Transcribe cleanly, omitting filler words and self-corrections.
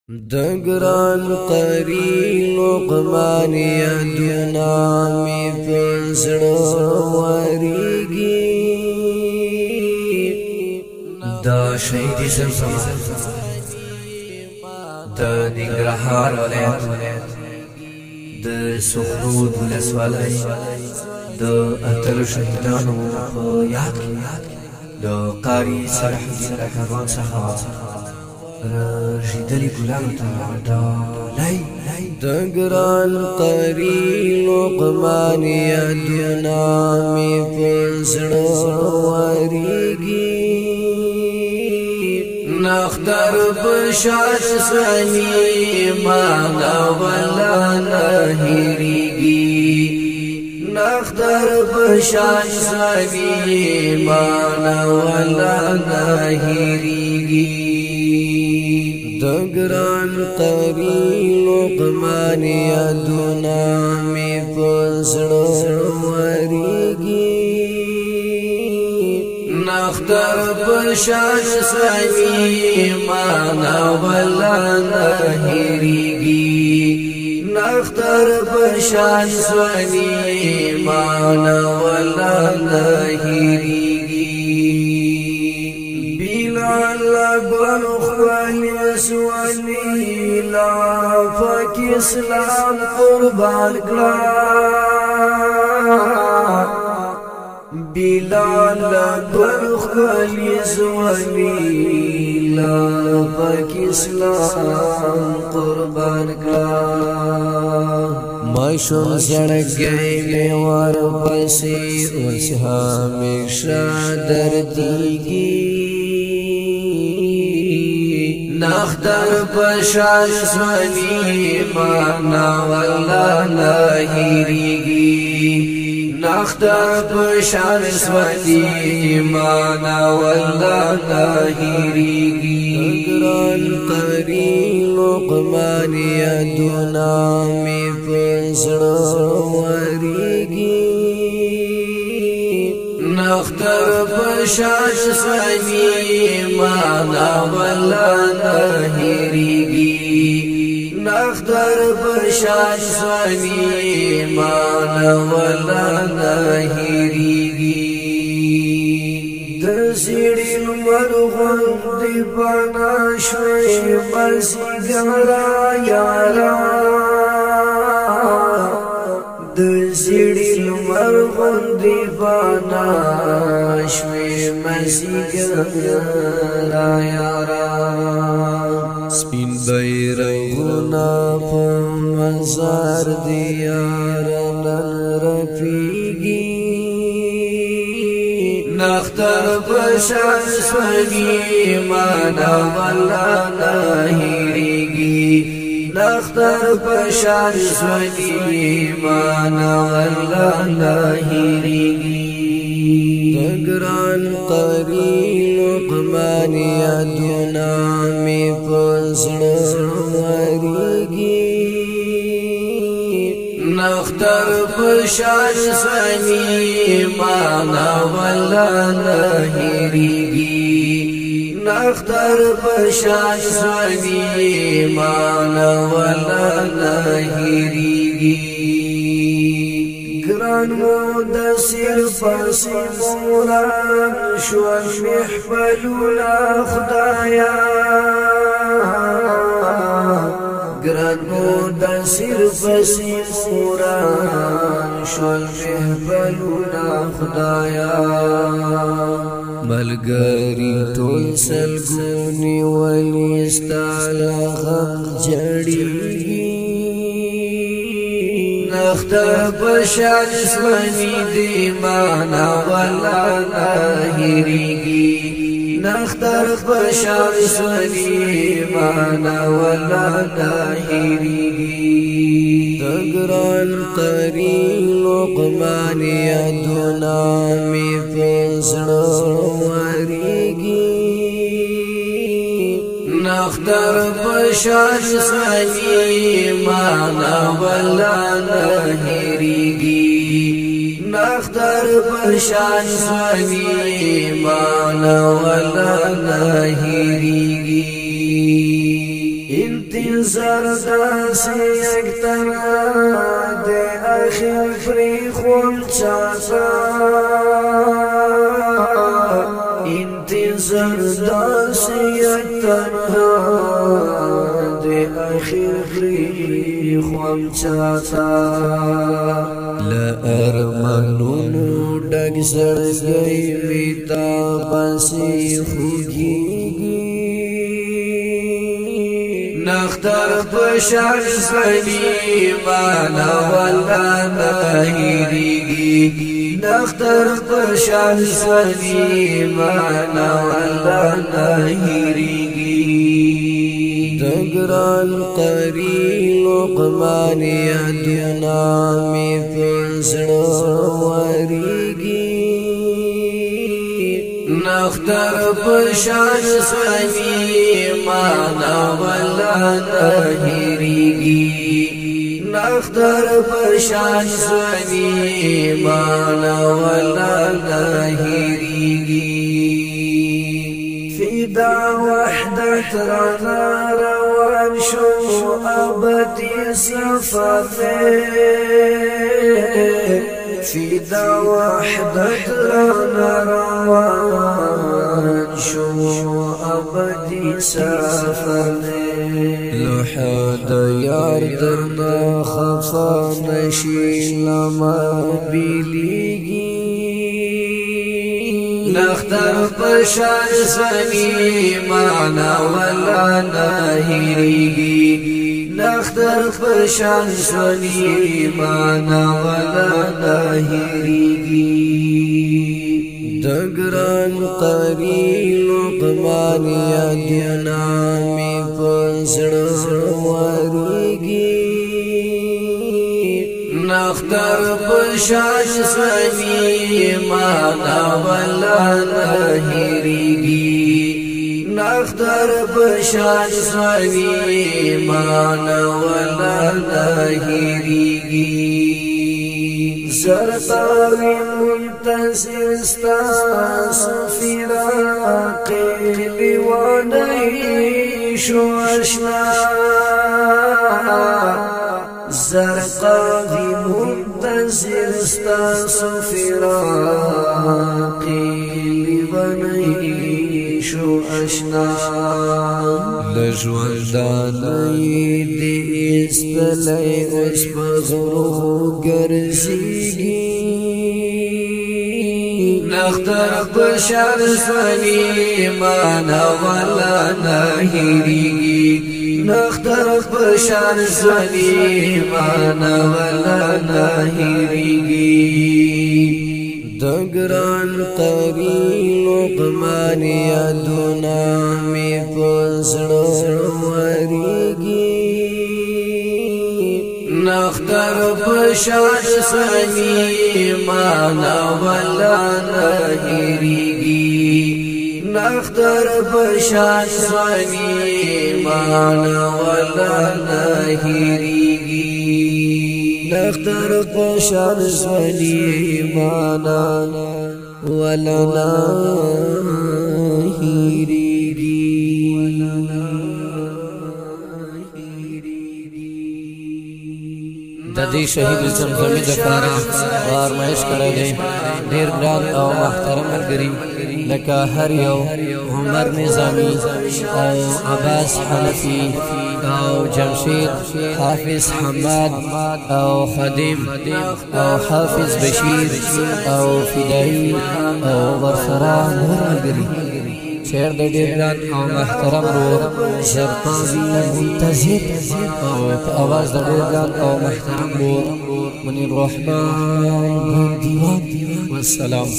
دگران قری لقمان یادونا می پزړه وریږي دا شهید زمزمه د ننګرهار ولایت د سخرود ولسوالۍ د اتلو شهیدانو په یاد د قاری صلاح الدین کاروان څخه رژیدلی ګلانو ته ډالۍ دګران قری لقمان یادونا می پزړه وریږي نختر بشار سنی مانا ولا نهریږي نختر بشار سنی مانا ولا نهریږي دگران قری لقمان یادونا می پزړه وریږي نختر بشار سنی مانا ولا نهریږي نختر بشار سنی مانا ولا نهریږي بلال خوالی سوانی لا فک اسلام قربان کلا بلال خوالی سوانی لا فک اسلام قربان کلا ماشوم سڑک گئی میوار پسی اس ہمیشہ دردیگی نختر بشار سنی مانا ولا نهریږي نختر بشار سنی مانا ولا نهریږي دګران قری لقمان یادونا می پزړه وریږي نختر بشار سنی مانا ولا نهریږي نختر بشار سنی مانا ولا نهریږي د سړي لمر غوندې پانا شوي مسګرا یارا د سړي لمر غوندې پانا شوي مسګرا یارا سپین بیرغونه په مزار دی یار نن رفیږي نختر بشار سنی مانا ولا نهریږي نختر بشار سنی مانا ولا نهریږي دګران قری لقمان یادونا می پزړه وریږي نختر بشار سنی مانا ولا نهریږي نختر بشار سنی مانا ولا نهریږي گران مدثر پاسی موران شوال محفلونا خدایا گران مدثر پاسی موران شوال محفلونا خدایا ملګری ټول سلګونی ولی ستاله غم جړیږي نختر بشار سنی دی مانا ولا نهریږي نختر بشار سنی مانا ولا نهریږي دګران قری لقمان یادونا می پزړه وریږي نختر بشار سنی مانا ولا نهریږي نختر بشار سنی مانا ولا نهریږي انتظار داسې یک تنها د اخر پرېښوم چاته انتظار داسې یک تنها د اخر پرېښوم چاته له ارمانونو ډک زړګی مې تا پسې خوږېږي نختر پشان سنی مانا والا نه هېرېږي نختر پشان سنی مانا والا نه هېرېږي د ګران قري لقمان یادونه مې په زړه ورېږي نختر پشان سنی مانا والا نه هېرېږي نختر پشان سنی مانا والا نه هېرېږي فدا وحدت رانا روان شو ابدي سفر فدا وحدت رانا روان شو ابدي سفر لحد یار درنا خفا نشي لما بلیږي نختر پشان سنی معنا ولا نه هېرېږي نختر پشان سنی معنا ولا نه هېرېږي د ګران قري لقمان یادونه مې په زړه ورېږي نختر پشان سنی معنا ولا نه هېرېږي نختر پشان سنی معنا ولا نه هېرېږي زرقاوي منتظر ستاسو فراق لیوانی شو اشنا زرقاوي منتظر ستاسو فراق لیوانی شو اشنا لژوندانه دې استلی اوس په غرو ګرځېږي نختر پشان سنی معنا ولا نه هېرېږي نختر پشان سنی معنا ولا نه هېرېږي د ګران قري لقمان یادونه مې په زړه ورېږي نختر پشان سنی معنا ولا نه هېرېږي نختر پشان سنی معنا ولا نه هېرېږي نختر پشان سنی معنا ولا نه هېرېږي د دې شهید زمزمې لپاره فرمایش کړی دی ډېر ګران او محترم ملګري لکه هر یو عمر نظامي او عباس حنفي او جمشید حافظ حماد او خدیم او حافظ بشیر او فدایي او ورسره نور ملګري شعر د ډېر ګران او محترم رور زرقاوي منتظر او په اواز د ډېر ګران او محترم رور منیر الرحمن والسلام